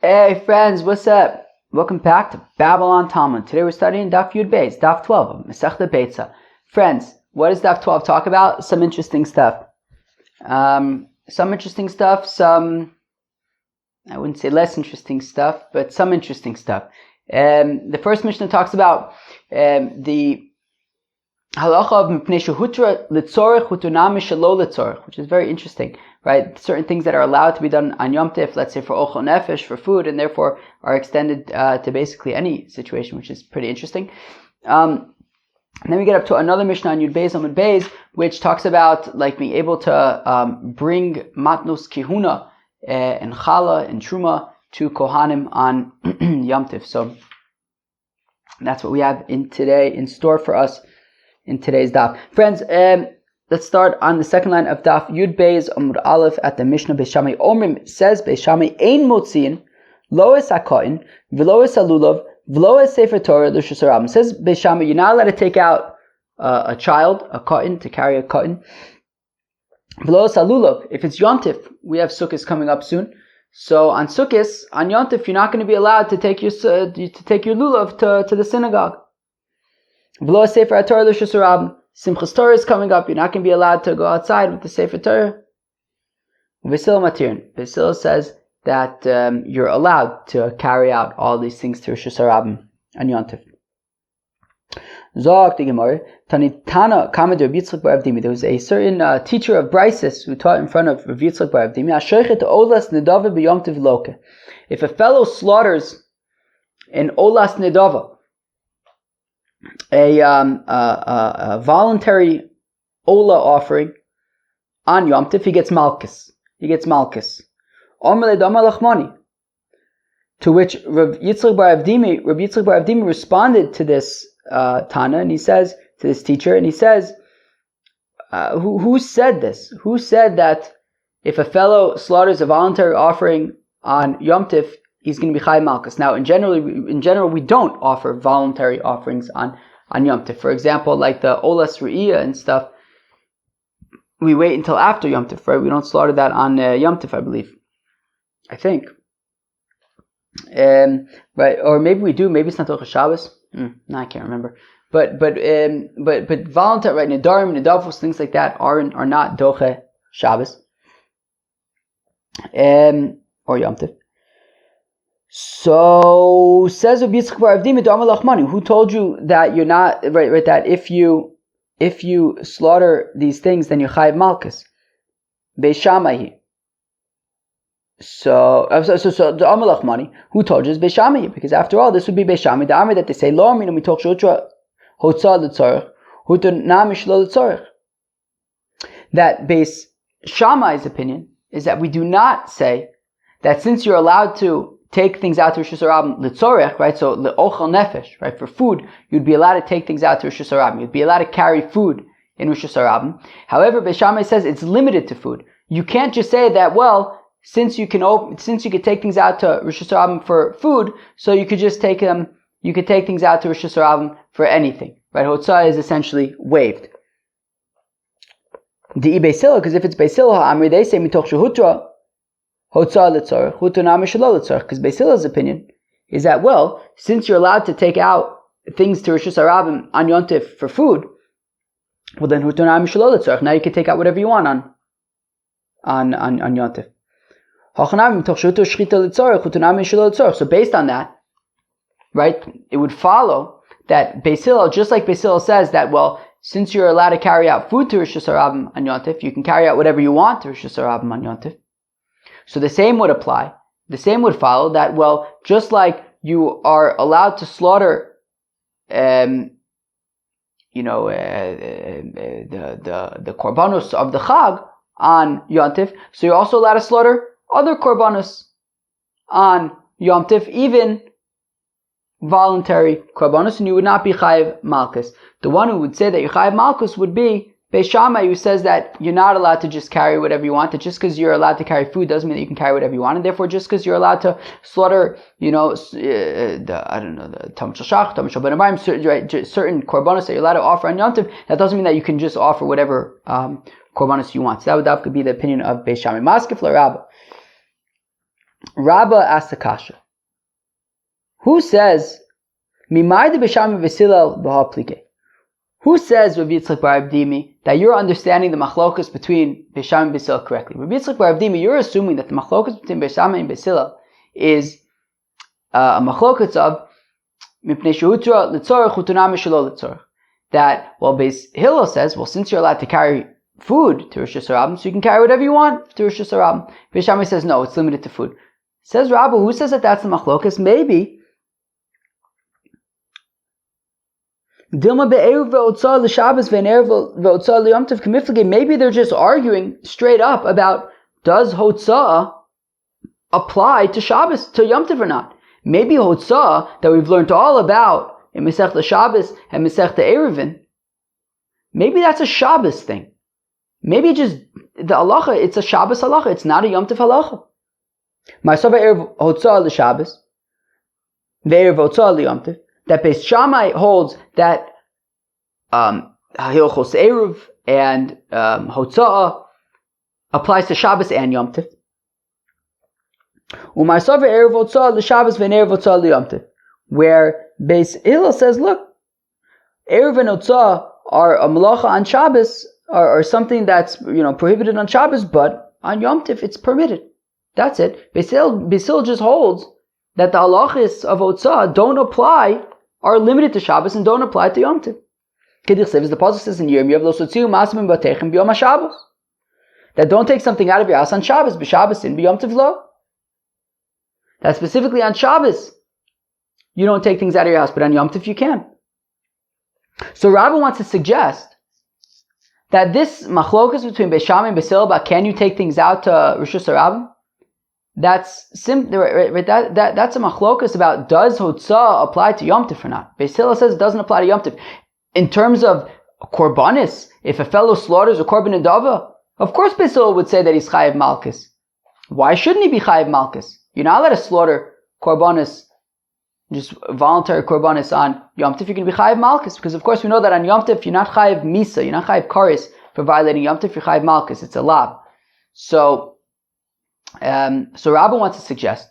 Hey friends, what's up? Welcome back to Babylon Talmud. Today we're studying Daf Yud Beis, Daf 12 of Masechta Beitzah. Friends, what does Daf 12 talk about? Some interesting stuff. I wouldn't say less interesting stuff, but some interesting stuff. The first Mishnah talks about the halacha of mipnei shehutra litzorech hutunami shelo litzorech, which is very interesting, right? Certain things that are allowed to be done on Yom Tif, let's say for ochel nefesh, for food, and therefore are extended to basically any situation, which is pretty interesting. And then we get up to another Mishnah on Yud Beis Amud Beis, which talks about like being able to bring matnus kihuna and challah and truma to kohanim on Yom Tif. So that's what we have in store for us in today's daf. Friends, let's start on the second line of daf Yud Beis Amud Aleph at the Mishnah. Beis Shammai Omrim says, Beis Shammai ein motziin lo es hakoin v'lo es halulav v'lo es sefer Torah l'shus harabim. Says Beis Shammai, you're not allowed to take out a child, a kohen, to carry a kohen. V'lo es halulav. If it's Yom Tif, we have Sukkot coming up soon. So on Sukkot, on Yom Tif, you're not going to be allowed to take your lulav to the synagogue. V'lo es sefer Torah l'shus harabim. Simchas Torah is coming up. You're not going to be allowed to go outside with the Sefer Torah. V'sil matirin. V'sil says that you're allowed to carry out all these things to Rosh Hashanah and Yom Tov. Zog the Gemara. Tanitana kamed Rabbi Yitzchak bar Avdimi. There was a certain teacher of Brises who taught in front of Rabbi Yitzchak bar Avdimi. Asherchet olas nedava b'Yom Tov loke. If a fellow slaughters an olas nedava, a voluntary Ola offering on Yom Tif, he gets malchus. Omer ledamar lachmani. To which Rabbi Yitzchak bar Avdimi responded to this Tana, and he says to this teacher, and he says, who said this? Who said that if a fellow slaughters a voluntary offering on Yom Tif, he's going to be Chai Malchus? Now, in general, we don't offer voluntary offerings on Yom Tif. For example, like the Olas Re'iyah and stuff, we wait until after Yom Tif, right? We don't slaughter that on Yom Tif, I think. Right, or maybe we do. Maybe it's not Doche Shabbos. No, I can't remember. But voluntary, right? Nedarim, Nedavos, things like that are not Doche Shabbos, or Yom Tif. So says Rabbi Yitzchak bar Avdimi, Damar lachmani, who told you that you're not right? That if you slaughter these things, then you're chayiv malchus. Beis Shammai. So Damar lachmani, who told you is Beis Shammai? Because after all, this would be Beis Shammai. The Amar that they say lo aminu mitoch shutra hotza l'tzorech hutun namish lo l'tzorech. That Beis Shammai's opinion is that we do not say that since you're allowed to take things out to Rosh Hashanah litzorech, right? So l'ochel nefesh, right? For food, you'd be allowed to take things out to Rosh Hashanah. You'd be allowed to carry food in Rosh Hashanah. However, Beis Shammai says it's limited to food. You can't just say that, well, since you could take things out to Rosh Hashanah for food, so you could just take things out to Rosh Hashanah for anything, right? Hotzah is essentially waived. The Beis Hillel, because if it's Beis Hillel, Amri, they say mitoch shehutra Hotzah l'tzorech, hutunami shelo l'tzorech, because Beis Hillel's opinion is that, well, since you're allowed to take out things to Rosh Hashanah on Yom Tif for food, well then hutunami shelo l'tzorech, now you can take out whatever you want on Yom Tif. So based on that, right, it would follow that Beis Hillel, just like Beis Hillel says that, well, since you're allowed to carry out food to Rosh Hashanah on Yom Tif, you can carry out whatever you want to Rosh Hashanah on Yom Tif. So the same would apply. The same would follow that, well, just like you are allowed to slaughter, the korbanos of the Chag on Yom Tif, so you're also allowed to slaughter other korbanos on Yom Tif, even voluntary korbanos, and you would not be chayiv malchus. The one who would say that you're chayiv malchus would be Beis Shammai, who says that you're not allowed to just carry whatever you want, that just because you're allowed to carry food doesn't mean that you can carry whatever you want, and therefore just because you're allowed to slaughter, the Tam Shach, Tam Shal Ben Abayim, certain korbanos that you're allowed to offer on Yom Tov, that doesn't mean that you can just offer whatever korbanos you want. So that would be the opinion of Beis Shammai. Maskef l'Rabba. Rabba asked a kasha. Who says, Mimayde b'shami v'silal b'ha who says, Rabbi Yitzchak bar Abdimi, that you're understanding the machlokas between Beisham and Beisil correctly? Rabbi Yitzchak bar Abdimi, you're assuming that the machlokas between Beisham and Beisil is a machlokas of mipnei shehutra l'tzorech utunam shelo l'tzorech. That, well, Beis Hillel says, well, since you're allowed to carry food to Rosh Hashanah, so you can carry whatever you want to Rosh Hashanah. Beis Shammai says, no, it's limited to food. Says Rabbi, who says that that's the machlokas? Maybe maybe they're just arguing straight up about, does Hotzah apply to Shabbos, to Yom Tov or not? Maybe Hotzah, that we've learned all about in Masechta Shabbos and Masechta Eruvin, maybe that's a Shabbos thing. Maybe just the halacha, it's a Shabbos halacha, it's not a Yom Tov halacha. Ma'asava Erev Hotzah l'Shabbos, ve'erev Hotzah l'Yom Tov, that Beis Shammai holds that Hilchos Eruv and Hotzah applies to Shabbos and Yom Tov. U'Ma'asava Erev Hotzah l'Shabbos ve'erev Hotzah l'Yom Tov, where Beis Hillel says, look, Erev and Hotzah are a malacha on Shabbos, or something that's prohibited on Shabbos, but on Yom Tov it's permitted. That's it. Beis Hillel just holds that the halachis of Hotzah don't apply, are limited to Shabbos and don't apply to Yom Tov. Kedichsev, as the pasuk says in Yirmiyav, lo sotziu masim b'batechem b'yom haShabbos, that don't take something out of your house on Shabbos, b'Shabbos and b'Yom Tov lo. That specifically on Shabbos, you don't take things out of your house, but on Yom Tov you can. So Rabbi wants to suggest that this machlokas between Beis Shammai and Beis Hillel about can you take things out to Rosh Hashanah, that's that's a machlokas about does Hotzah apply to Yom Tov or not. Beis Hillel says it doesn't apply to Yom Tov. In terms of korbanis, if a fellow slaughters a korban nedava, of course Beis Hillel would say that he's chayiv malchus. Why shouldn't he be chayiv malchus? You're not allowed to slaughter korbanis, just voluntary korbanis on Yom Tov. You can be chayiv malchus, because of course we know that on Yom Tov you're not chayiv misa, you're not chayiv karis for violating Yom Tov. You're chayiv malchus. It's a lab. So Rabbi wants to suggest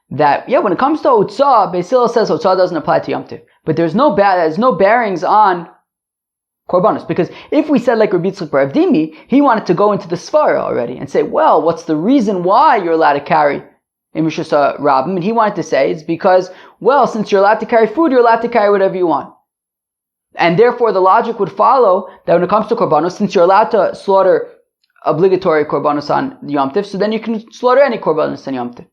that when it comes to Hotzah, Beis Hillel says Hotzah doesn't apply to Yom Tov, but there's no bearings on korbanos, because if we said like Rabbi Yitzchak bar Avdimi, he wanted to go into the svara already and say, well, what's the reason why you're allowed to carry in Rosh Hashanah? And he wanted to say it's because, well, since you're allowed to carry food, you're allowed to carry whatever you want. And therefore the logic would follow that when it comes to korbanos, since you're allowed to slaughter obligatory korbanos on Yom Tov, so then you can slaughter any korbanos on Yom Tov.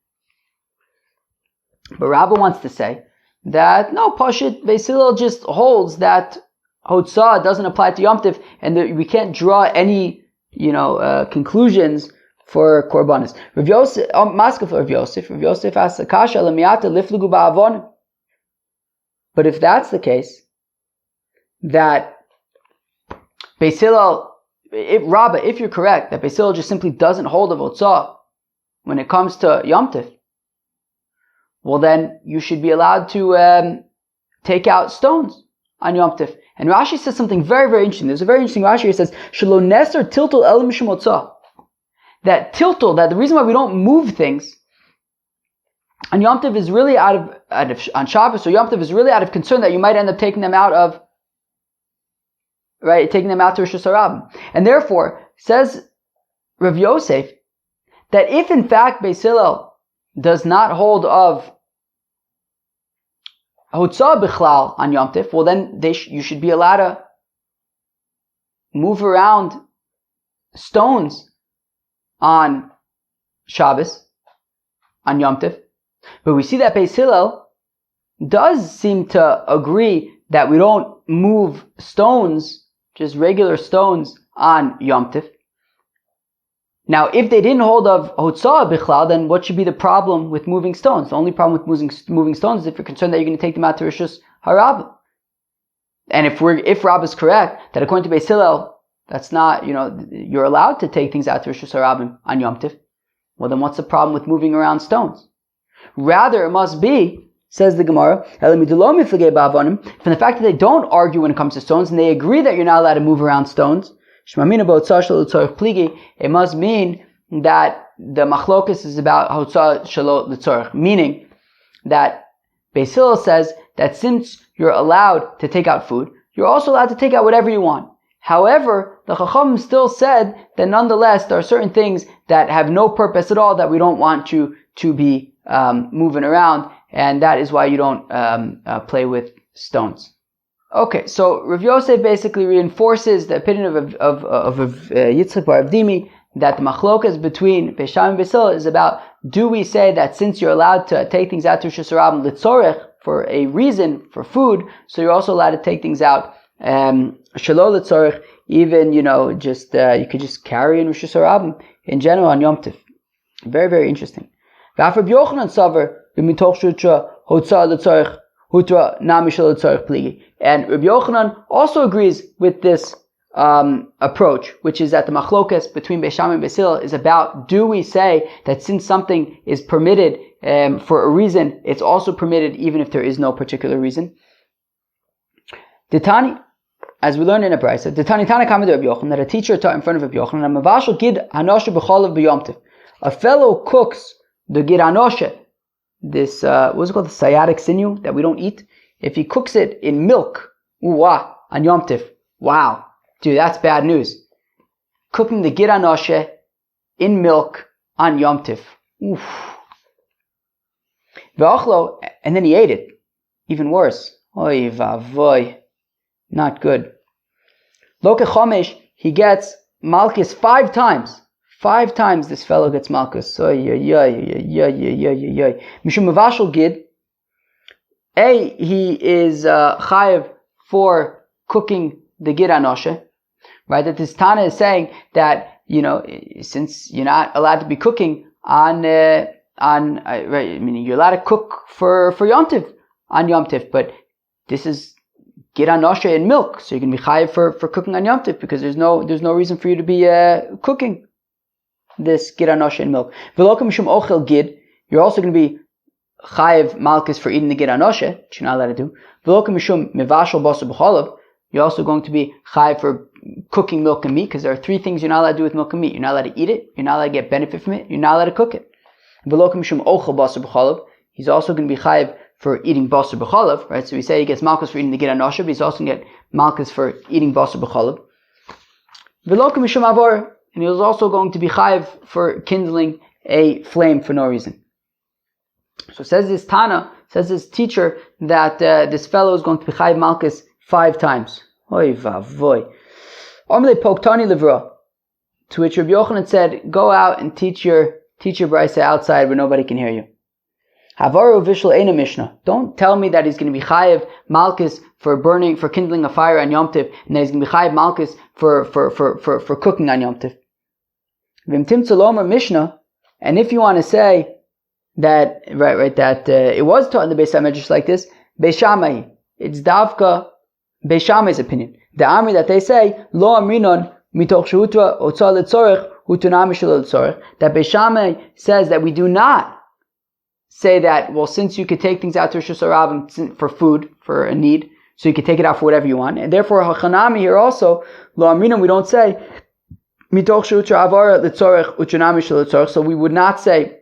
But Rabbi wants to say that no, Pashit Beis Hillel just holds that Hotzah doesn't apply to Yom Tov, and that we can't draw any conclusions for korbanos. Rav Yosef, Rav Yosef asks Akasha lemiyata liflugu ba'avonim. But if that's the case, that Beis Hillel, if you're correct, that Beis Hillel just simply doesn't hold of Hotzah when it comes to Yom Tov, well then you should be allowed to take out stones on Yom Tov. And Rashi says something very, very interesting. There's a very interesting Rashi here. It says, Shelo neser tiltul el mishum Hotzah. That tiltul, that the reason why we don't move things on Yom Tov is really on Shabbos or Yom Tov is really out of concern that you might end up taking them out to Rosh Hashanah. And therefore, says Rav Yosef, that if in fact Beis Hillel does not hold of Hotzah bichlal on Yom Tov, well then you should be allowed to move around stones on Shabbos, on Yom Tov. But we see that Beis Hillel does seem to agree that we don't move stones, just regular stones, on Yom Tov. Now, if they didn't hold of Hotzah bichlal, then what should be the problem with moving stones? The only problem with moving stones is if you're concerned that you're going to take them out to Rosh Hashanah. And if Rabbah is correct, that according to Beis Hillel, that's not, you're allowed to take things out to Rosh Hashanah on Yom Tov, well then what's the problem with moving around stones? Rather, it must be, says the Gemara, from the fact that they don't argue when it comes to stones, and they agree that you're not allowed to move around stones, it must mean that the machlokas is about hotzah shelo l'tzorech, meaning that Beis Hillel says that since you're allowed to take out food, you're also allowed to take out whatever you want. However, the Chachamim still said that nonetheless there are certain things that have no purpose at all that we don't want you to be moving around, and that is why you don't play with stones. Okay, so Rav Yosef basically reinforces the opinion of Yitzchak bar Avdimi that the machlokas between Beis Shammai and Beis Hillel is about, do we say that since you're allowed to take things out to Rishus Harabim litzorech, for a reason, for food, so you're also allowed to take things out shelo litzorech, even, just you could just carry in Rishus Harabim in general on Yom Tov. Very, very interesting. V'af Rabbi Yochanan savar b'mitoch shutra hotzah litzorech hutra nami shelo litzorech pligi. And Rabbi Yochanan also agrees with this approach, which is that the machlokas between Beis Shammai and Beis Hillel is about, do we say that since something is permitted for a reason, it's also permitted even if there is no particular reason? Ditani, as we learned in a Beitzah, Ditani Tana Kamad Rabbi Yochanan, that a teacher taught in front of Rabbi Yochanan, Mavashal Gid Hanoshe B'cholav B'Yom Tov. A fellow cooks the Gid Hanoshe, this what's it called, the sciatic sinew that we don't eat. If he cooks it in milk, on Yom Tov, wow. Dude, that's bad news. Cooking the Gid Hanoshe in milk on Yom Tov. Oof. V'achlo, and then he ate it. Even worse. Oy vavoy. Not good. Loke Chomesh, he gets Malchus 5 times. 5 times this fellow gets Malchus. Mishum Mavashal Gid. He is chayev for cooking the Gid Hanoshe. Right, that this Tana is saying that, since you're not allowed to be cooking right, meaning you're allowed to cook for Yom Tov on Yom Tov, but this is Gid Hanoshe in milk, so you can be chayiv for cooking on Yom Tov because there's no reason for you to be cooking this Gid Hanoshe in milk. V'lo mishum ochel gid, you're also going to be chayiv malchus for eating the Gid Hanoshe, which you're not allowed to do. V'lo mishum mevashal basar b'cholav, you're also going to be chayiv for cooking milk and meat, because there are 3 things you're not allowed to do with milk and meat. You're not allowed to eat it, you're not allowed to get benefit from it, you're not allowed to cook it. He's also going to be chayiv for eating basar b'cholav, right? So we say he gets malchus for eating the Gid Hanoshe, but he's also going to get malchus for eating basar b'cholav. And he was also going to be chayiv for kindling a flame for no reason. So says this Tana, says this teacher, that this fellow is going to be chayiv malchus 5 times. Oy vavoy. Omle poktani livra. To which Rabbi Yochanan said, go out and teach your Beitzah outside where nobody can hear you. Havaru vishal eina mishnah. Don't tell me that he's going to be chayiv malchus for kindling a fire on Yom Tov, and that he's going to be chayiv malchus for cooking on Yom Tov. V'imtim tzalomer mishnah. And if you want to say that, that it was taught in the Beis Medrash like this, Beis Shammai, it's davka Beis Shammai's opinion. The Amri that they say, lo amrinon mitoch shehutra otzah letzorech hutunami shelo letzorech. That Beis Shammai says that we do not say that, well, since you could take things out to Rishus Harabim for food, for a need, so you could take it out for whatever you want. And therefore, hachanami here also, lo amrinon, we don't say mitoch shehutra avara letzorech hutunami shelo letzorech. So we would not say,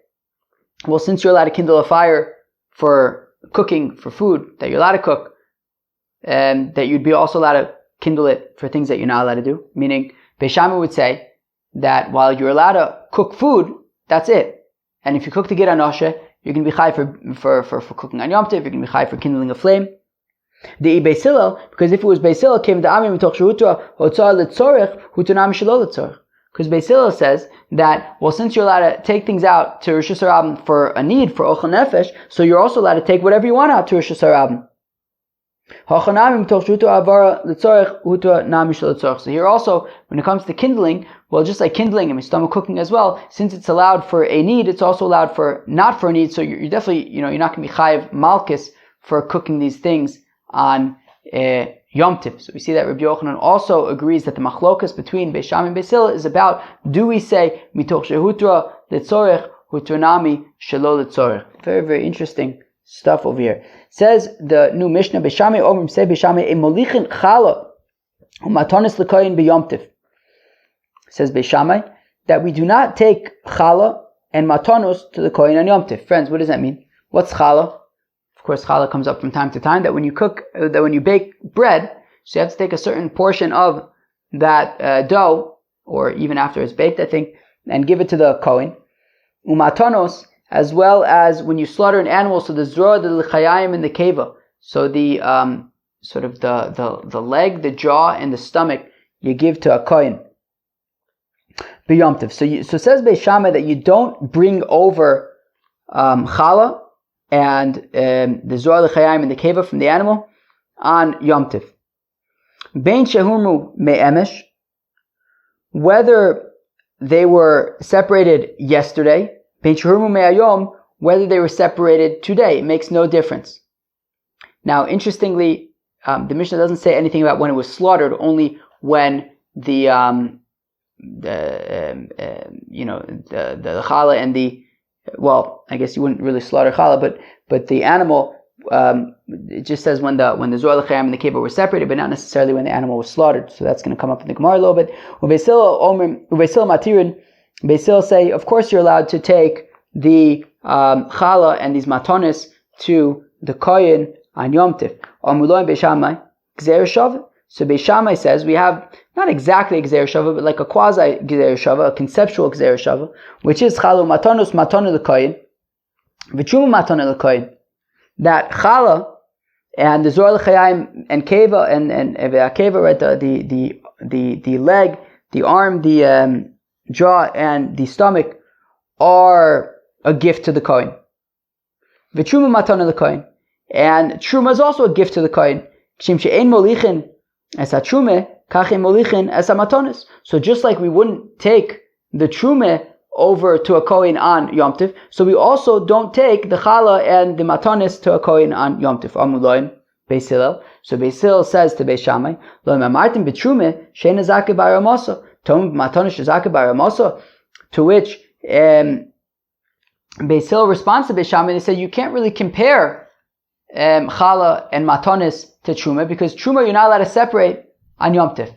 well, since you're allowed to kindle a fire for cooking, for food, that you're allowed to cook, and that you'd be also allowed to kindle it for things that you're not allowed to do. Meaning, Beis Shammai would say that while you're allowed to cook food, that's it. And if you cook the Gid Hanoshe, you're going to be chayiv for cooking on Yom Tov, you're going to be chayiv for kindling a flame. The Beis Hillel, because if it was Beis Hillel, came the Amim mitoch shehutra hotzah letzorech hutunam shelo letzorech. Because Beis Hillel says that, well, since you're allowed to take things out to Rishus Harabim for a need, for ochel nefesh, so you're also allowed to take whatever you want out to Rishus Harabim. So here also, when it comes to kindling, well, just like kindling and stomach cooking as well, since it's allowed for a need, it's also allowed for not for a need. So you're definitely, you're not going to be chayiv malchus for cooking these things on Yom Tov. So we see that Rabbi Yochanan also agrees that the machlokas between Beis Shammai and Beis Hillel is about, do we say mitoch shehutra letzorech hutranami shelo letzorech? Very, very interesting stuff over here. Says the new Mishnah, Beis Shammai omrim say Beis Shammai emolichin chala umatonis lekoyin b'Yom Tov. Says Beis Shammai that we do not take chala and matanos to the kohen on Yom Tov. Friends, what does that mean? What's challah? Of course, challah comes up from time to time, that when you bake bread, so you have to take a certain portion of that dough, or even after it's baked, I think, and give it to the kohen. Umatanos, as well as when you slaughter an animal, so the zroa, the l'chayayim, and the keva, so the sort of the leg, the jaw, and the stomach, you give to a kohen. B'Yom Tov. So says Beis Shammai that you don't bring over challah and the zroa, l'chayayim, and the keva from the animal on Yom Tov. Bein shehurmu me'emesh, whether they were separated yesterday, bein shehurmu me'ayom, whether they were separated today, it makes no difference. Now, interestingly, the Mishnah doesn't say anything about when it was slaughtered, only when the challah and I guess you wouldn't really slaughter challah, but the animal, it just says when the Zohar l'chayim and the keva were separated, but not necessarily when the animal was slaughtered. So that's going to come up in the Gemara a little bit. Beitzah say, of course you're allowed to take the challah and these matonis to the kohen on Yom Tov. So Beis Shammai says we have not exactly a gzeir shava, but like a quasi gzeir shava, a conceptual gzeir shava, which is challah matonos matonu l'kohen, v'truma matonu l'kohen. That challah and the zohar l'chayim and keva and keva, right, the leg, the arm, the jaw, and the stomach are a gift to the kohen. V'truma matonu l'kohen, and truma is also a gift to the kohen. K'shim she'ein molichin as a trume, kachem molichin as a matonis. So just like we wouldn't take the trume over to a kohen on Yom Tov, so we also don't take the challah and the matonis to a kohen on Yom Tov. Amuloim Beis Hillel. So Beis Hillel says to Beis Shammai, Lo mamartim betrume she'en zake b'aramosa, tom matonis zake b'aramosa. To which Beis Hillel responds to Beis Shammai, they say you can't really compare challah and matonis to truma, because truma you're not allowed to separate on Yom Tov.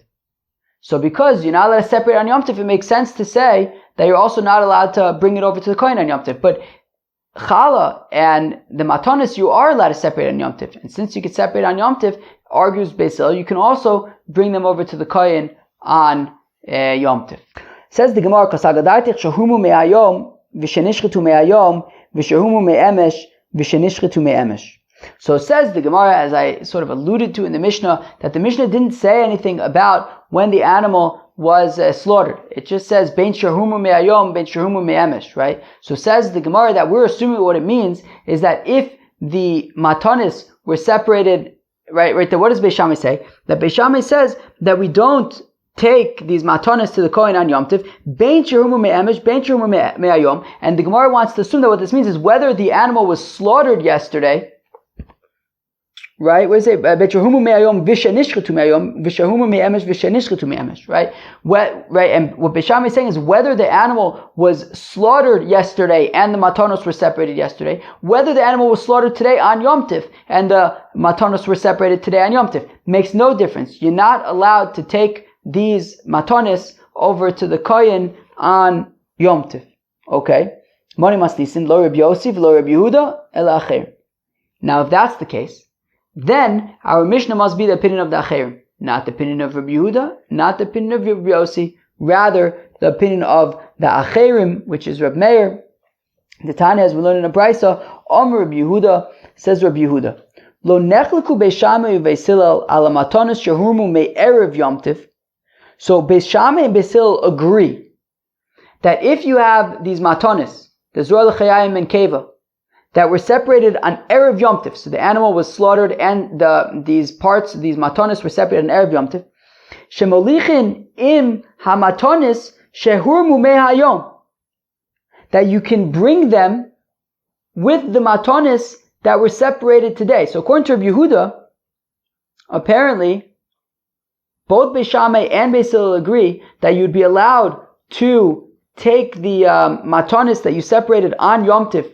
So because you're not allowed to separate on Yom Tov, it makes sense to say that you're also not allowed to bring it over to the kohen on Yom Tov. But challah and the matonis you are allowed to separate on Yom Tov. And since you can separate on Yom Tov, argues Beis Hillel, you can also bring them over to the kohen on Yom Tov. Says the Gemara, Kasagadartich shahumu me'ayom v'shenishchetu me'ayom v'shahumu me'emesh v'shenishchetu me'emesh. So it says the Gemara, as I sort of alluded to in the Mishnah, that the Mishnah didn't say anything about when the animal was slaughtered. It just says bein shahumu me'ayom, bein shahumu me'emesh, right? So it says the Gemara that we're assuming what it means is that if the matanis were separated, right there, what does Beis Shammai say? That Beis Shammai says that we don't take these matanis to the kohen on Yom Tov, bein shahumu me'emesh, bein shahumu me'ayom, and the Gemara wants to assume that what this means is whether the animal was slaughtered yesterday, right? What does it say? Bechahumu me'ayom v'shenishchetu me'ayom v'shahumu me'emesh v'shenishchetu me'emesh, right? Right? And what Beis Shammai is saying is whether the animal was slaughtered yesterday and the matanos were separated yesterday, whether the animal was slaughtered today on Yom Tov and the matanos were separated today on Yom Tov, makes no difference. You're not allowed to take these matanos over to the kohen on Yom Tov. Okay? Moni masnisin lo Reb Yosef lo Reb Yehuda ela acher. Now, if that's the case, then our Mishnah must be the opinion of the Acherim, not the opinion of Rabbi Yehuda, not the opinion of Rabbi Yossi, rather the opinion of the Acherim, which is Reb Meir. The Tanya, as we learn in a Beitzah, Rabbi Yehuda, says Rabbi Yehuda, Lo nechleku Beis Shammai u'Beis Hillel ala matanos shehurmu me'erev Yom Tov. So Beis Shammai and Beis Hillel agree that if you have these matanos, the Zohar l'chayim and keva, that were separated on Erev Yom Tov, so the animal was slaughtered and these parts, these matonis were separated on Erev Yom Tov, shemolichin im hamatonis shehurmu me'hayom, that you can bring them with the matonis that were separated today. So according to Rabbi Yehuda, apparently, both Beis Shammai and Beis Hillel agree that you'd be allowed to take the matonis that you separated on Yom Tov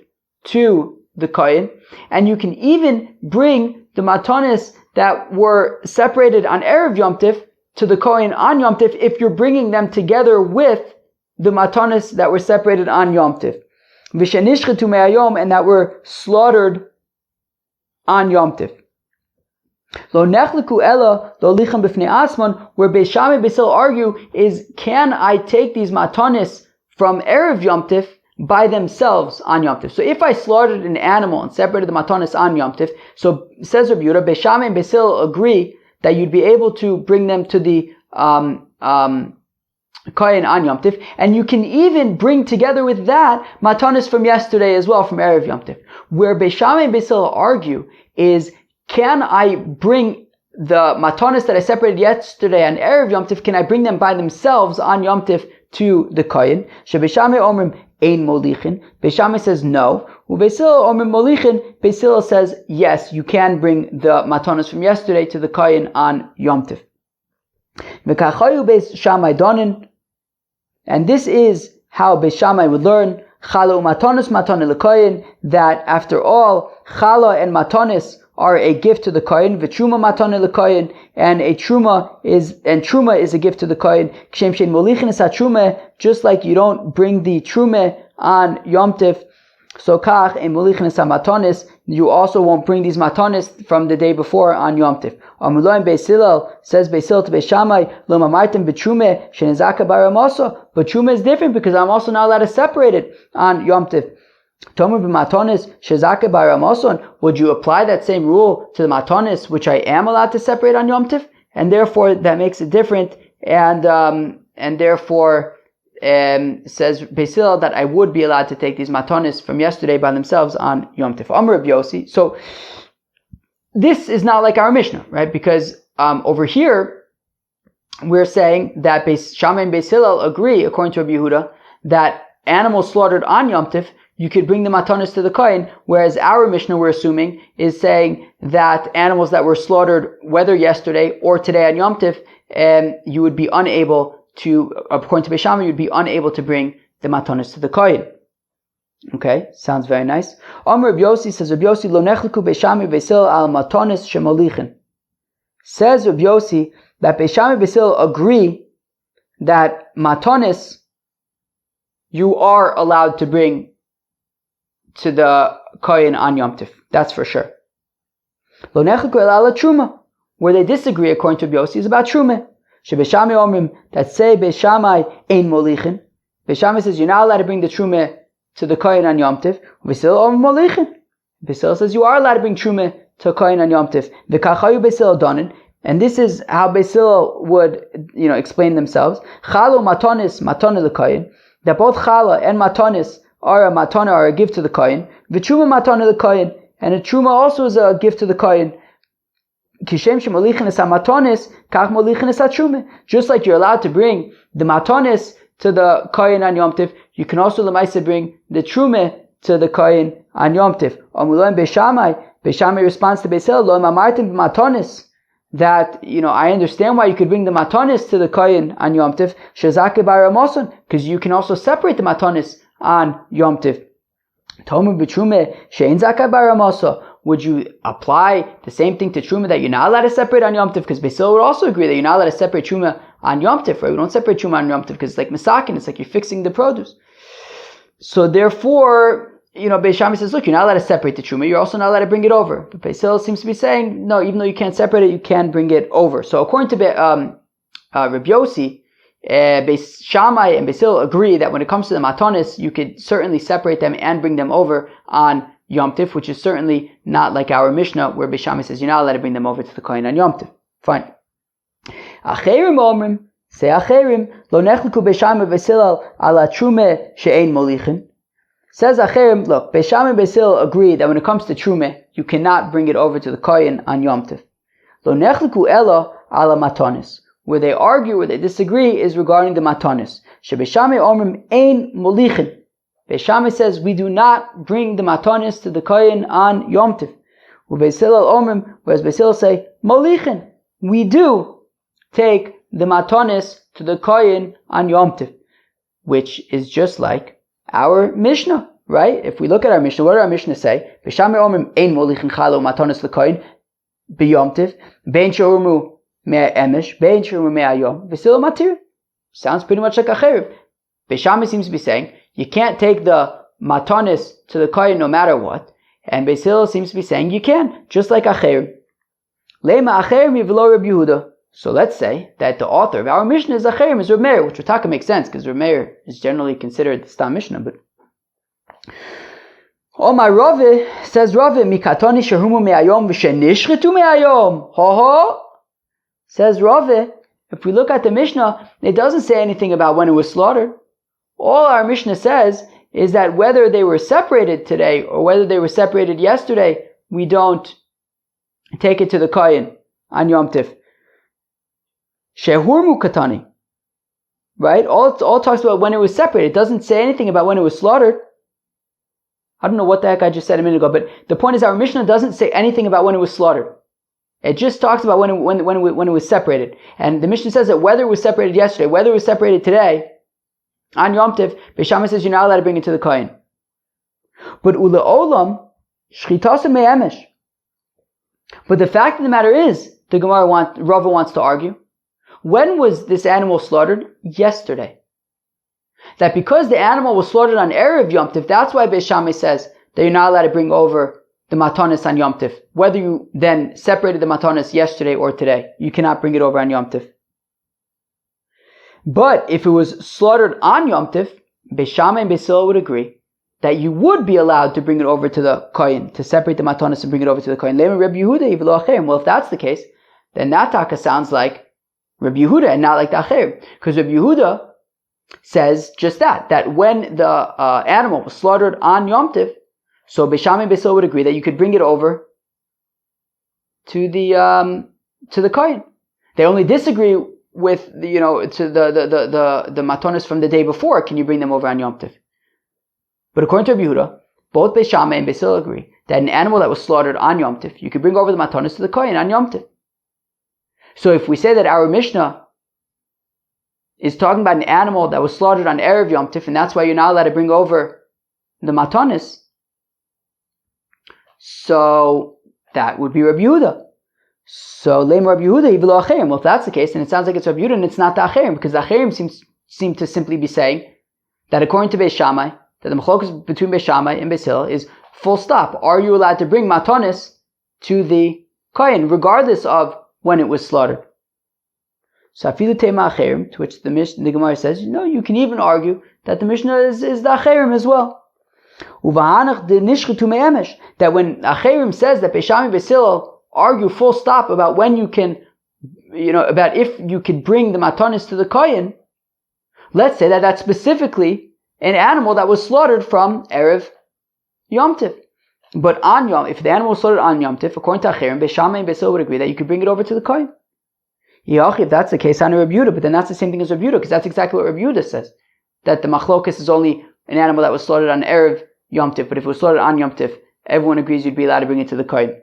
to the kohen, and you can even bring the matanis that were separated on Erev Yom Tov to the kohen on Yom Tov if you're bringing them together with the matanis that were separated on Yom Tov. v'shenishchetu me'ayom, and that were slaughtered on Yom Tiv. Lo nechliku ella lo licham b'fnei asman, where Beis Shammai and Beis Hillel argue is, can I take these matanis from Erev Yom Tiv by themselves on Yom Tiv? So if I slaughtered an animal and separated the matanis on Yom Tiv, so says Rabbi Yehuda, Beis Shammai and Beis Hillel agree that you'd be able to bring them to the Kohen on Yom Tiv, and you can even bring together with that matanis from yesterday as well, from Erev Yom Tiv. Where Beis Shammai and Beis Hillel argue is, can I bring the matanis that I separated yesterday on Erev Yom Tiv, can I bring them by themselves on Yom Tiv to the Kohen? Beis Shammai omrim ein molichin. Beis Shammai says no. Beis Hillel omrim molichin. Beis Hillel says yes, you can bring the matanis from yesterday to the Kohen on Yom Tiv. V'kachayu Beis Shammai donin. And this is how Beis Shammai would learn, chala umatanis matane lekoyin, that after all, chala and matanis are a gift to the kohen, v'truma matane lekoyin, and truma is a gift to the kohen. Kshem shein molichin es ha-truma, just like you don't bring the truma on Yom Tiv, so kach in molichin es ha-matanis, you also won't bring these matanis from the day before on Yom Tiv. Amuloim Beis Hillel, says Beis Hillel to Beis Shammai, lo mamartem b'trume shenizaka baramoso, but truma is different because I'm also not allowed to separate it on Yom Tiv. Tomer b'matanis shezaka baramoson, would you apply that same rule to the matanis which I am allowed to separate on Yom Tiv? And therefore that makes it different, and therefore says Beis Hillel that I would be allowed to take these matanis from yesterday by themselves on Yom Tiv. Amar Rabbi Yossi. So this is not like our Mishnah, right? Because over here we're saying that Beis Shammai and Beis Hillel agree, according to Rabbi Yehuda, that animals slaughtered on Yom Tiv, you could bring the matanis to the kohen, whereas our Mishnah, we're assuming, is saying that animals that were slaughtered whether yesterday or today on Yom Tiv, you would be unable to, according to Beis Shammai, you'd be unable to bring the matanis to the kohen. Okay, sounds very nice. Amar Rabbi Yossi, says Rabbi Yossi, lo nechliku Beis Shammai Beis Hillel al matanis shemolichin. Says Rabbi Yossi that Beis Shammai Beis Hillel agree that matanis you are allowed to bring to the kohen on Yom Tiv. That's for sure. Lo nechliku el ala truma. Where they disagree, according to Rabbi Yossi, is about truma. Beis Shammai omrim, that say Beis Shammai ein molichin. Beis Shammai says you're not allowed to bring the truma to the kohen on Yom Tiv. Beis Hillel omrim molichin. Beis Hillel says you are allowed to bring truma to a kohen on Yom Tiv. V'kachayu Beis Hillel donin. And this is how Beis Hillel would, explain themselves. Chala matanis matana lekohen. That both chala and matanis are a gift to the kohen. V'truma matana lekohen. And a truma also is a gift to the kohen. Kishem shemolichin es ha-matanis, kach molichin es ha-truma. Just like you're allowed to bring the matanis to the kohen on Yom Tiv, you can also lemaisa bring the truma to the kohen on Yom Tiv. Amuloim Beis Shammai. Beis Shammai responds to Beis Hillel, lo mamartim b'matanis, that, I understand why you could bring the matanis to the kohen on Yom Tiv, shezake baramoson, because you can also separate the matanis on Yom Tiv. Tomer b'truma she'en zaka baramoso. Would you apply the same thing to truma that you're not allowed to separate on Yom Tiv? Because Beis Hillel would also agree that you're not allowed to separate truma on Yom Tiv, right? We don't separate truma on Yom Tiv because it's like misakin, it's like you're fixing the produce. So therefore, Beis Shammai says, look, you're not allowed to separate the truma, you're also not allowed to bring it over. But Beis Hillel seems to be saying, no, even though you can't separate it, you can bring it over. So according to Rabbi Yossi, Beis Shammai and Beis Hillel agree that when it comes to the matanis, you could certainly separate them and bring them over on Yom Tiv, which is certainly not like our Mishnah, where Beis Shammai says you're not allowed to bring them over to the kohen on Yom Tiv. Fine. Acherim omrim, say acherim, lo nechliku Beis Shammai Beis Hillel ala truma she'ein molichin. Says acherim, look, Beis Shammai and Beis Hillel agree that when it comes to truma, you cannot bring it over to the kohen on Yom Tiv. Lo nechliku ela ala matanis. Where they argue, where they disagree, is regarding the matanis. Beis Shammai omrim ein molichin. Beis Shammai says we do not bring the matanis to the kohen on Yom Tiv. Beis Hillel omrim, whereas Beis Hillel say molichin, we do take the matanis to the kohen on Yom Tiv, which is just like our Mishnah, right? If we look at our Mishnah, what does our Mishnah say? Beis Shammai omrim ein molichin chala matanis lekohen b'Yom Tiv, bein she'urmu me'emesh, bein she'urmu me'ayom, Beis Hillel matir. Sounds pretty much like acherim. Beis Shammai seems to be saying you can't take the matanis to the kohen no matter what. And Beis Hillel seems to be saying you can, just like acherim. Lema acherim yivlo Reb Yehuda. So let's say that the author of our Mishnah is acherim, is Reb Meir, which Rataka makes sense because Reb Meir is generally considered the Stam Mishnah. But Omar Rave says Rave mikatoni shehumu me'ayom v'shenishchetu me'ayom. Ho. Says Rave, if we look at the Mishnah, it doesn't say anything about when it was slaughtered. All our Mishnah says is that whether they were separated today or whether they were separated yesterday, we don't take it to the kohen on Yom Tiv. Shehurmu katani. Right? All talks about when it was separated. It doesn't say anything about when it was slaughtered. I don't know what the heck I just said a minute ago, but the point is our Mishnah doesn't say anything about when it was slaughtered. It just talks about when it was separated. And the Mishnah says that whether it was separated yesterday, whether it was separated today, on Yom Tiv, Beis Shammai says you're not allowed to bring it to the kohen. But ula olam shchitasa me'emesh. But the fact of the matter is, the Rava wants to argue, when was this animal slaughtered? Yesterday. That because the animal was slaughtered on Erev Yom Tiv, that's why Beis Shammai says that you're not allowed to bring over the matanis on Yom Tiv. Whether you then separated the matanis yesterday or today, you cannot bring it over on Yom Tiv. But if it was slaughtered on Yom Tiv, Beis Shammai and Beis Hillel would agree that you would be allowed to bring it over to the kohen, to separate the matanis and bring it over to the kohen. Well, if that's the case, then that taka sounds like Reb Yehuda and not like the acherim. Because Reb Yehuda says just that when the animal was slaughtered on Yom Tiv, so Beis Shammai and Beis Hillel would agree that you could bring it over to the kohen. They only disagree with the matanis from the day before. Can you bring them over on Yom Tiv? But according to Reb Yehuda, both Beis Shammai and Beis Hillel agree that an animal that was slaughtered on Yom Tiv, you could bring over the matanis to the kohen on Yom Tiv. So if we say that our Mishnah is talking about an animal that was slaughtered on Erev Yom Tif, and that's why you're not allowed to bring over the matanis, so that would be Reb Yehuda. So Leim Reb Yehuda Yivlo Acherim. Well, if that's the case, then it sounds like it's Reb Yehuda and it's not the Acherim, because the Acherim seem to simply be saying that according to Beis Shammai, that the machlokas between Beis Shammai and Beis Hillel is full stop. Are you allowed to bring matanis to the kohen, regardless of when it was slaughtered? So afilu tema acherim, to which the Gemara says, you can even argue that the Mishnah is the acherim as well. Uvahanach de nishchetu me'emesh, that when acherim says that Beis Shammai and Beis Hillel argue full stop about when you can, about if you could bring the matanis to the kohen, let's say that that's specifically an animal that was slaughtered from Erev Yom Tiv. But on Yom, if the animal was slaughtered on Yom Tif, according to Acherim, Beis Shammai and Beis Hillel would agree that you could bring it over to the kohen. If that's the case, on Reb Yehuda, but then that's the same thing as Reb Yehuda, because that's exactly what Reb Yehuda says, that the machlokas is only an animal that was slaughtered on Erev Yom Tif, but if it was slaughtered on Yom Tif, everyone agrees you'd be allowed to bring it to the kohen.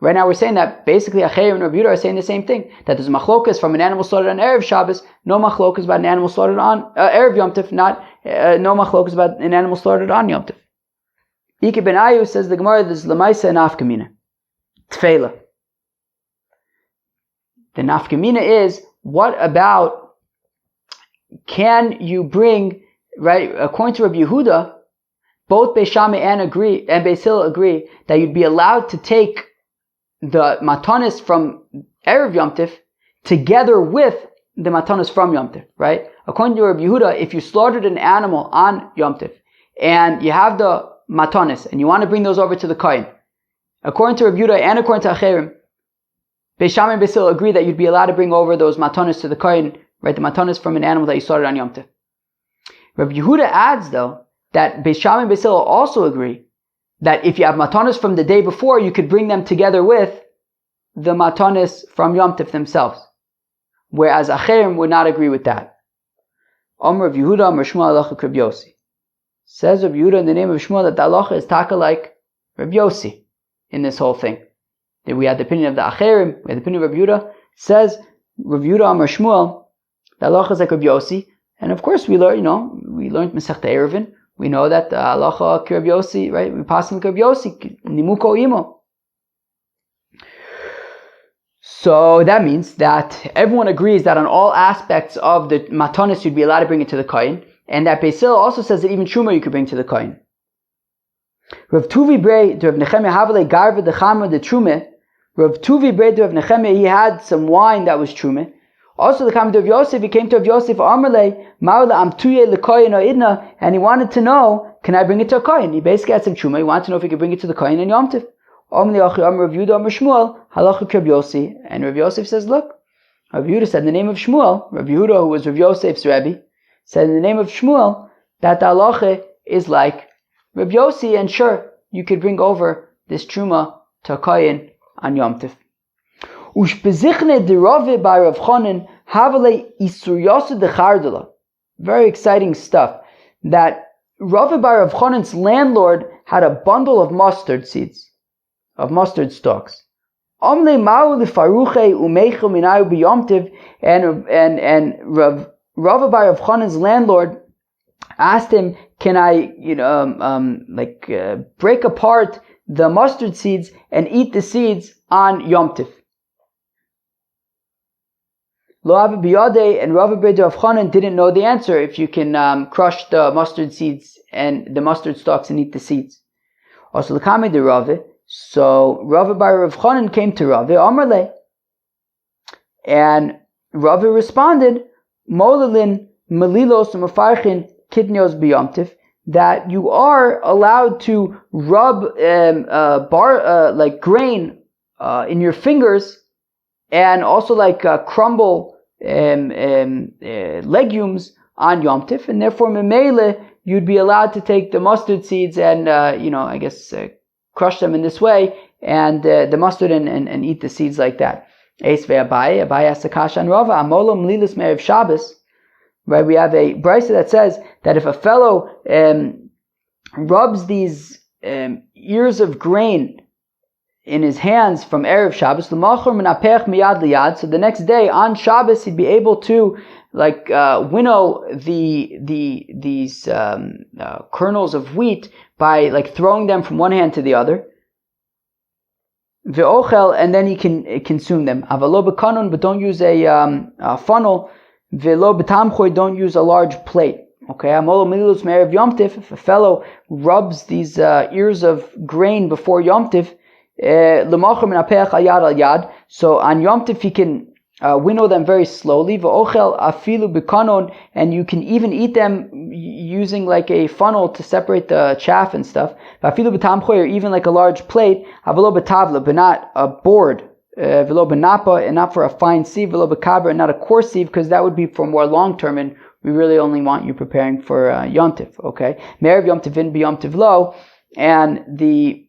Right now we're saying that basically Acherim and Reb Yehuda are saying the same thing, that there's machlokas from an animal slaughtered on Erev Shabbos, no machlokas about an animal slaughtered on Erev Yom Tif, no machlokas about an animal slaughtered on Yom Tif. Ike ben Ayu says the Gemara, there's Lamaisa and Nafkamina. Tfeila. The Nafkamina is, what about, can you bring, right, according to Rabbi Yehuda, both Beis Shammai and Beis Hillel agree that you'd be allowed to take the matanis from Erev Yom Tif together with the matanis from Yom Tif, right? According to Rabbi Yehuda, if you slaughtered an animal on Yom Tif and you have the matanis and you want to bring those over to the kohen, according to Rabbi Yehuda and according to Acherim, Beis Shammai and Beis Hillel agree that you'd be allowed to bring over those matanis to the kohen, right? The matanis from an animal that you slaughtered on Yom Tif. Rabbi Yehuda adds, though, that Beis Shammai and Beis Hillel also agree that if you have matanis from the day before, you could bring them together with the matanis from Yom Tif themselves. Whereas Acherim would not agree with that. Omer Rabbi Yehuda, Omer Shmuel halacha Rabbi Yossi. Says Rabbi Yehuda in the name of Shmuel that the halacha is taka like Rabbi Yossi in this whole thing. That we had the opinion of the Acherim, we had the opinion of Rabbi Yehuda. Says Rabbi Yehuda, Omer Shmuel, the halacha is like Rabbi Yossi. And of course we learned Masechta Eruvin. We know that the halacha Rabbi Yossi, right? We pass him Rabbi Yossi, nimuko imo. So that means that everyone agrees that on all aspects of the matanis you'd be allowed to bring it to the kohen. And that Beitzah also says that even truma you could bring to the kohen. Rav Tuvi Brei, Rav Nechemia Havale Garva the Chama the Trume. Rav Tuvi Brei, Rav Nechemia, he had some wine that was trume. Also the comment of Yosef, he came to Rav Yosef Amarle, Marla Amtuye Lekoyen Idna, and he wanted to know, can I bring it to a kohen? He basically had some truma. He wanted to know if he could bring it to the kohen and Yom Tov. Omni Achi Amar Rav Yehuda Amar Shmuel Halacha Rav Yossi, and Rav Yosef says, look, Rav Yehuda said in the name of Shmuel, Rav Yehuda, who was Rav Yosef's Rebbe, said in the name of Shmuel that the halacha is like Rav Yossi, and sure, you could bring over this truma to a kohen on Yom Tov. Ushbezichne de Rave by Rav Chonin havale isur yosud de chardala. Very exciting stuff. That Rave by Rav Chonin's landlord had a bundle of mustard seeds, of mustard stalks. Amle ma'u lefaruche umechu minayu b'Yom Tov, and Rave by Rav Chonin's landlord asked him, can I, break apart the mustard seeds and eat the seeds on Yom Tov? Lo Ave Biyadeh, and Rav B'Yadeh of Chanan didn't know the answer if you can crush the mustard seeds and the mustard stalks and eat the seeds. Also, L'Kamei de Rav. So Rav Bar Rav Chanan came to Rav Amarle, and Rav responded, Molalin Malilos Mafarchin Kidnios B'Yom Tov, that you are allowed to rub like grain in your fingers, and also crumble legumes on Yom Tov, and therefore Memele you'd be allowed to take the mustard seeds and crush them in this way, and the mustard and eat the seeds like that. Eis ve'Abai asked the kasha on Rava Amolam Lilis Me'erev Shabbos. Right, we have a Beitzah that says that if a fellow rubs these ears of grain in his hands from Erev Shabbos, l'machor menapech miyad liyad, so the next day on Shabbos he'd be able to winnow these kernels of wheat by throwing them from one hand to the other. Ve'ochel, and then he can consume them. Avalo b'kanon, but don't use a funnel. Velo b'tamchoy, don't use a large plate. Okay, amolo milus me'erev Yom Tov, if a fellow rubs these ears of grain before Yom Tov, l'machor menapech al yad al yad, so on Yom Tov he can winnow them very slowly. V'ochel afilu b'kanon, and you can even eat them using a funnel to separate the chaff and stuff. Afilu b'tamchoy, or even a large plate. Avelo b'tavla, but not a board. Velo benapa, and not for a fine sieve. Velo bekaber, and not a coarse sieve, because that would be for more long term, and we really only want you preparing for Yom Tov. Okay, Me'erev Yom Tovin b'Yom Tov lo, and the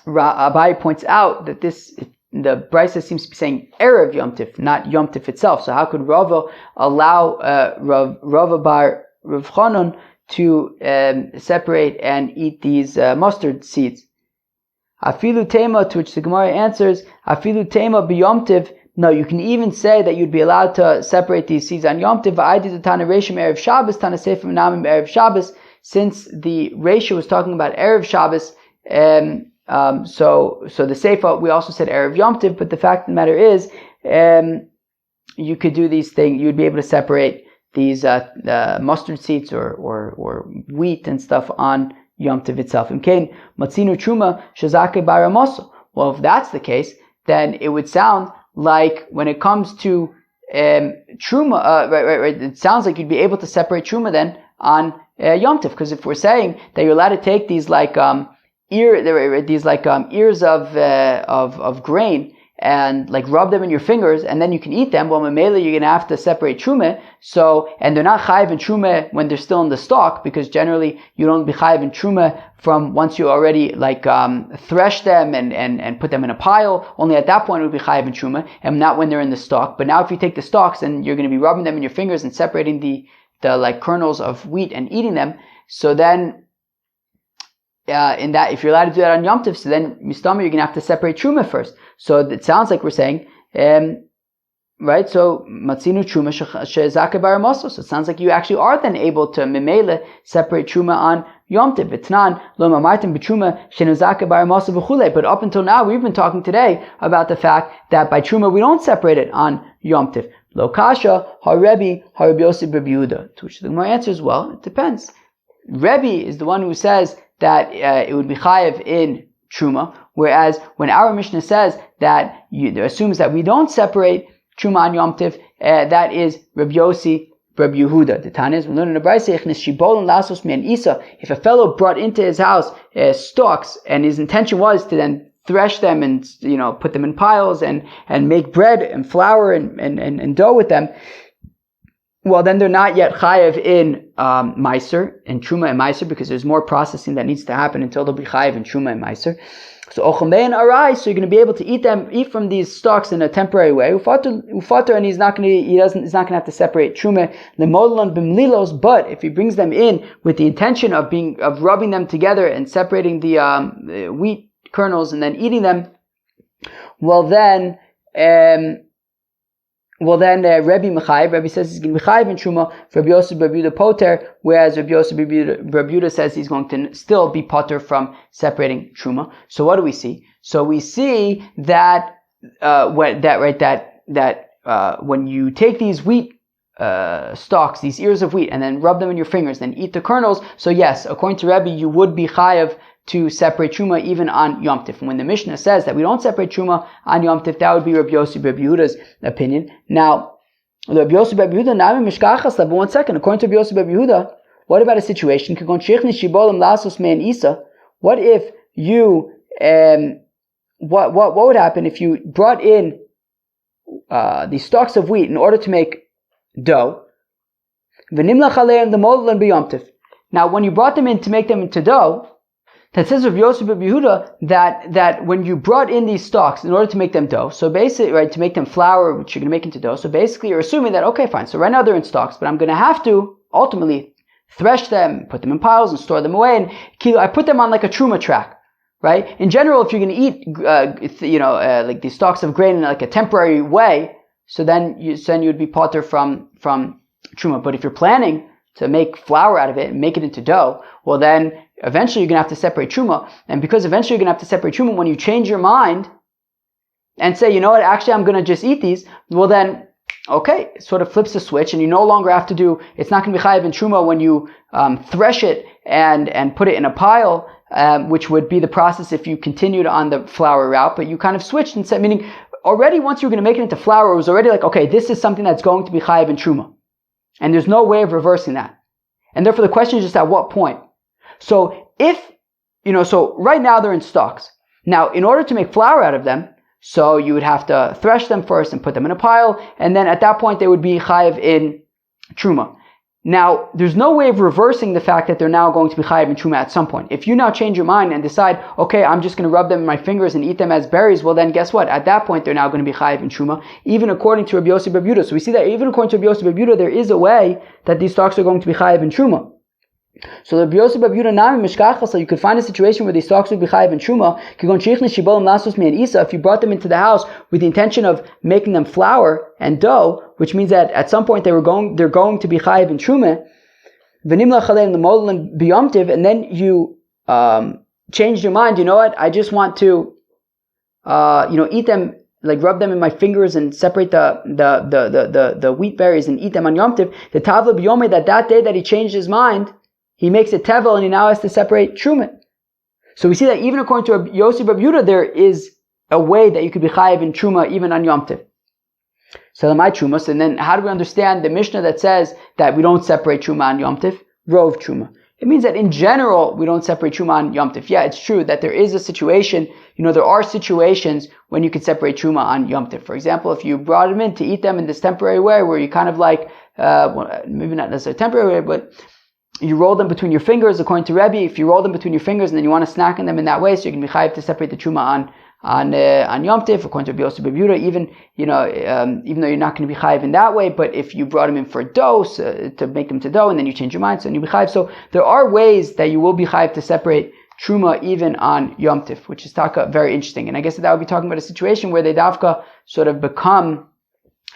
Abai points out that the Beitzah seems to be saying Erev Yom Tov, not Yom Tov itself. So how could Rava allow Rava bar Rav Chanan to separate and eat these mustard seeds? Afilu tema, to which the Gemara answers, Afilu tema b'Yom Tov. No, you can even say that you'd be allowed to separate these seeds on Yom Tov. V'aydi the Tana Reishim Erev Shabbos, Tana Seifim Namim Erev Shabbos. Since the ratio was talking about Erev Shabbos, so the Seifa, we also said Erev Yom Tov, but the fact of the matter is, you could do these things, you'd be able to separate these mustard seeds or wheat and stuff on Yom Tov itself. Matzinu Truma Shazake Baramoso. Well, if that's the case, then it would sound like when it comes to Truma, right, it sounds like you'd be able to separate Truma then on Yom Tov, because if we're saying that you're allowed to take these ears of grain and rub them in your fingers, and then you can eat them. Well, Mamela, you're gonna have to separate truma. So, and they're not chayiv in truma when they're still in the stalk, because generally you don't be chayiv in truma from once you already thresh them and put them in a pile. Only at that point it would be chayiv in truma, and not when they're in the stalk. But now, if you take the stalks and you're going to be rubbing them in your fingers and separating the kernels of wheat and eating them, so then. In that, if you're allowed to do that on Yom Tov, so then Mistama, you're going to have to separate Truma first. So it sounds like we're saying, right? So Matzinu Truma Shezaka Baramoso. So it sounds like you actually are then able to Memele separate Truma on Yom Tov. V'tnan lo mamartim b'Truma Shenuzaka Baramoso v'chule. But up until now, we've been talking today about the fact that by Truma we don't separate it on Yom Tov. Lo kasha haRebbi haRebbi Yossi Bar Yehuda. To which the Gemara answers, well, it depends. Rebbe is the one who says that it would be chayev in truma, whereas when our Mishnah says that it assumes that we don't separate truma on Yom Tiv, that is Rabbi Yossi Bar Yehuda. The Tana is we learn in the Beitzah, if a fellow brought into his house stalks and his intention was to then thresh them and put them in piles and make bread and flour and dough with them, well, then they're not yet chayev in meiser, in truma and meiser, because there's more processing that needs to happen until they'll be chayev in truma and meiser. So ochamei and arai, so you're going to be able to eat from these stalks in a temporary way. Ufater, and he's not going to have to separate truma lemodlon bimlilos. But if he brings them in with the intention of rubbing them together and separating the wheat kernels and then eating them, well then Rebbe Mechayev. Rebbe says he's going to be chayev in truma for Rabbi Yossi Bar Yehuda poter, whereas Rabbi Yossi Bar Yehuda says he's going to still be poter from separating truma. So what do we see? So we see that when you take these wheat stalks, these ears of wheat, and then rub them in your fingers, then eat the kernels. So yes, according to Rebbe, you would be chayev to separate truma even on Yom Tif. And when the Mishnah says that we don't separate truma on Yom Tif, that would be Rabbi Yossi Bar Yehuda's opinion. Now, Rabbi Yossi Bar Yehuda, now but 1 second, according to Rabbi Yossi Bar Yehuda, what about a situation? What if you, what would happen if you brought in these stalks of wheat in order to make dough? Now, when you brought them in to make them into dough, that says Rabbi Yossi Bar Yehuda that when you brought in these stalks in order to make them dough, so basically, right, to make them flour, which you're going to make into dough, so basically you're assuming that, okay, fine, so right now they're in stalks, but I'm going to have to ultimately thresh them, put them in piles and store them away, and I put them on like a truma track, right? In general, if you're going to eat, like these stalks of grain in like a temporary way, so then you'd be potter from truma. But if you're planning to make flour out of it and make it into dough, well then eventually you're going to have to separate truma. And because eventually you're going to have to separate truma, when you change your mind and say, you know what, actually I'm going to just eat these, well then, okay, it sort of flips the switch and you no longer have to it's not going to be chayev in truma when you thresh it and put it in a pile, which would be the process if you continued on the flour route, but you kind of switched and said, meaning already once you were going to make it into flour, it was already like, okay, this is something that's going to be chayev in truma. And there's no way of reversing that. And therefore the question is just at what point? So so right now they're in stalks. Now, in order to make flour out of them, so you would have to thresh them first and put them in a pile, and then at that point they would be chayev in truma. Now, there's no way of reversing the fact that they're now going to be chayev in truma at some point. If you now change your mind and decide, okay, I'm just going to rub them in my fingers and eat them as berries, well then guess what? At that point they're now going to be chayev in truma, even according to Rabbi Yossi Bar Yehuda. So we see that even according to Rabbi Yossi Bar Yehuda, there is a way that these stalks are going to be chayev in truma. So Rabbi Yossi Bar Yehuda nami mishkachas, so you could find a situation where these stalks would be chayev in truma. If you brought them into the house with the intention of making them flour and dough, which means that at some point they're going to be chayev in truma. And then you changed your mind. You know what? I just want to eat them, like rub them in my fingers and separate the wheat berries and eat them on Yom Tiv. The tavla b'yomei, that day that he changed his mind, he makes it tevel and he now has to separate truma. So we see that even according to Rabbi Yossi Bar Yehuda, there is a way that you could be chayev in truma even on Yom Tiv. So my trumas, and then how do we understand the Mishnah that says that we don't separate truma on Yom Tiv? Rov truma. It means that in general we don't separate truma on Yom Tiv. Yeah, it's true that there is a situation, there are situations when you could separate truma on Yom Tiv. For example, if you brought them in to eat them in this temporary way where you kind of like, maybe not necessarily temporary way, but you roll them between your fingers, according to Rebbe. If you roll them between your fingers and then you want to snack on them in that way, so you can be chayev to separate the truma on Yom Tif, according to Rabbi Yossi Bar Yehuda, even though you're not going to be chayev in that way, but if you brought them in for dough, to make them to dough, and then you change your mind, so you'll be chayev. So there are ways that you will be chayev to separate truma even on Yom Tif, which is very interesting. And I guess that would be talking about a situation where they davka sort of become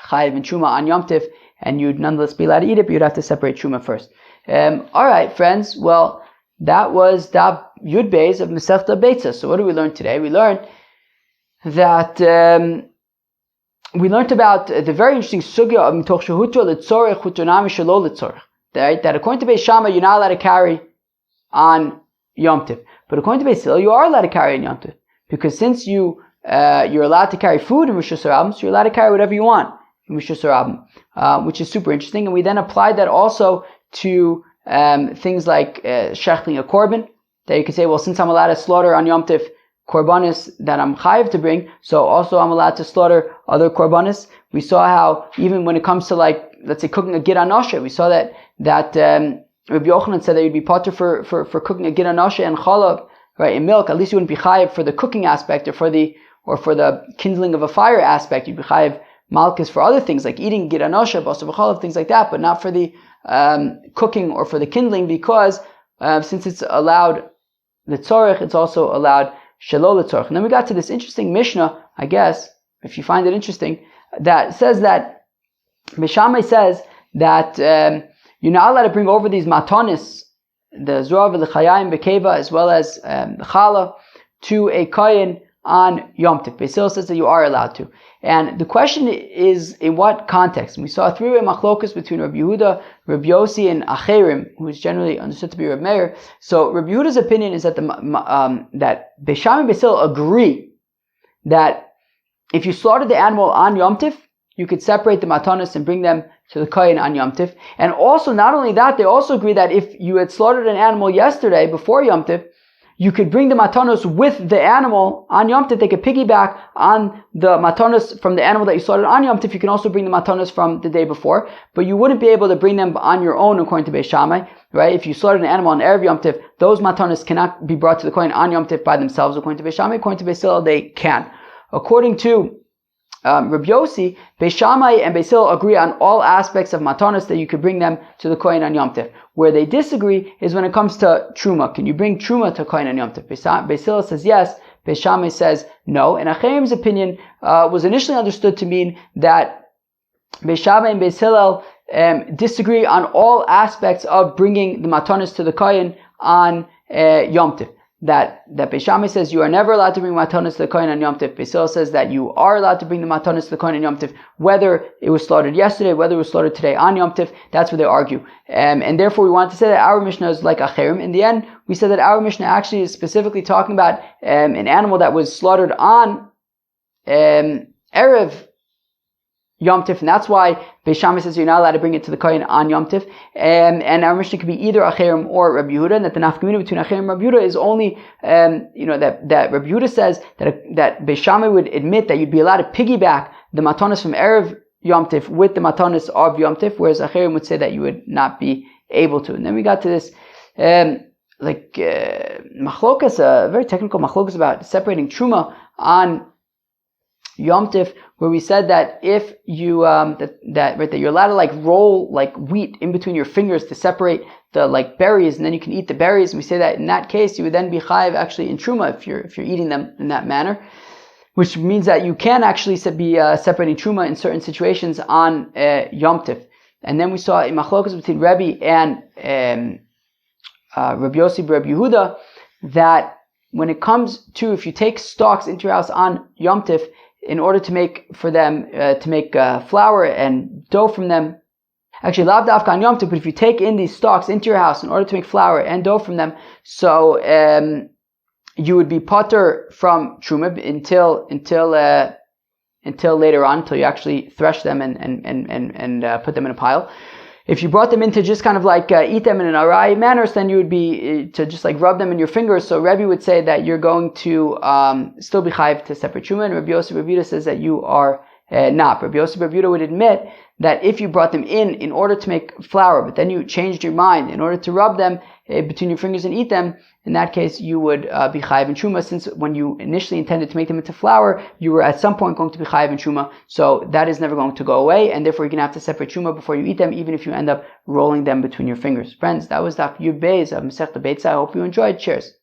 chayev in truma on Yom Tif, and you'd nonetheless be allowed to eat it, but you'd have to separate truma first. Alright, friends, well, that was Daf Yud Beis of Masechta Beitzah. So what did we learn today? We learned that we learned about the very interesting sugya of mitoch shehutra litzorech hutanami shelo litzorech. That according to Beis Shammai, you're not allowed to carry on Yom Tov, but according to Beis Hillel, you are allowed to carry on Yom Tov, because since you're allowed to carry food in Rosh Hashanah, so you're allowed to carry whatever you want in Rosh Hashanah, which is super interesting. And we then applied that also to things like shechting a korban. That you could say, well, since I'm allowed to slaughter on Yom Tov korbanos that I'm chayiv to bring, so also I'm allowed to slaughter other korbanos. We saw how even when it comes to, like, let's say cooking a gid anosha, we saw that Rabbi Yochanan said that you'd be potter for cooking a gid anosha and chalav, right, in milk. At least you wouldn't be chayiv for the cooking aspect or for the kindling of a fire aspect. You'd be chayiv malchus for other things like eating gid anosha, basar v'chalav, things like that, but not for the cooking or for the kindling, because since it's allowed the tzorech, it's also allowed shelo l'tzorech. And then we got to this interesting Mishnah, I guess, if you find it interesting, that says that Beis Shammai says that you're not allowed to bring over these matanis, the zurah v'lechayim bekeva, as well as the challah, to a kohen on Yom Tov. Beis Hillel says that you are allowed to. And the question is, in what context? And we saw a three-way machlokas between Rabbi Yehuda, Rabbi Yossi, and Acherim, who is generally understood to be Rabbi Meir. So Rabbi Yehuda's opinion is that that Beis Shammai and Beis Hillel agree that if you slaughtered the animal on Yom Tov, you could separate the matanos and bring them to the kohen on Yom Tov. And also, not only that, they also agree that if you had slaughtered an animal yesterday before Yom Tov, you could bring the matanos with the animal on Yom Tov. They could piggyback on the matanos from the animal that you slaughtered on Yom Tov. You can also bring the matanos from the day before, but you wouldn't be able to bring them on your own, according to Beis Shammai, right? If you slaughtered an animal on Erev Yom Tov, those matanos cannot be brought to the kohen on Yom Tov by themselves, according to Beis Shammai. According to Beis Hillel, they can. According to Rabbi Yossi, Beis Shammai and Beis Hillel agree on all aspects of matanos that you could bring them to the kohen on Yom Tov. Where they disagree is when it comes to truma. Can you bring truma to kohen on Yom Tov? Beis Hillel says yes. Beis Shammai says no. And Acherim's opinion was initially understood to mean that Beis Shammai and Beis Hillel disagree on all aspects of bringing the matanos to the kohen on Yom Tov. That Beis Shammai says you are never allowed to bring matanos to the kohen on Yom Tov. Beis Hillel says that you are allowed to bring the matanos to the kohen on Yom Tov, whether it was slaughtered yesterday, whether it was slaughtered today on Yom Tov. That's what they argue. And therefore we wanted to say that our Mishnah is like Acherim. In the end, we said that our Mishnah actually is specifically talking about an animal that was slaughtered on Erev Yom Tov, and that's why Beis Shammai says you're not allowed to bring it to the kohen on Yom Tov. And our Mishnah could be either Acherim or Rabbi Yehuda, and that the nafkamina between Acherim and Rabbi Yehuda is only, that Rabbi Yehuda says that Beis Shammai would admit that you'd be allowed to piggyback the matanos from Erev Yom Tov with the matanos of Yom Tov, whereas Acherim would say that you would not be able to. And then we got to this, machlokas, a very technical machlokas about separating truma on Yom Tov, where we said that if you that you're allowed to like roll like wheat in between your fingers to separate the like berries, and then you can eat the berries. And we say that in that case you would then be chayiv actually in truma if you're eating them in that manner, which means that you can actually be separating truma in certain situations on Yom Tov. And then we saw in machlokas between Rebbe and Rabbi Yossi and Rabbi Yehuda that when it comes to if you take stalks into your house on Yom Tov, in order to make flour and dough from them, actually lav dafka on Yom Tov, but if you take in these stalks into your house in order to make flour and dough from them, so you would be potter from truma until later on, until you actually thresh them and put them in a pile. If you brought them in to just kind of like eat them in an arai manner, then you would be to just like rub them in your fingers. So Rebbe would say that you're going to still be chayiv to separate truma, and Rabbi Yossi Rabbi Yehuda says that you are not. Rabbi Yossi Rabbi Yehuda would admit that if you brought them in order to make flour, but then you changed your mind in order to rub them between your fingers and eat them, in that case you would be chayiv in truma, since when you initially intended to make them into flour, you were at some point going to be chayiv in truma, so that is never going to go away, and therefore you're going to have to separate truma before you eat them, even if you end up rolling them between your fingers. Friends, that was Daf Yud Beis of Masechta Beitzah. I hope you enjoyed. Cheers.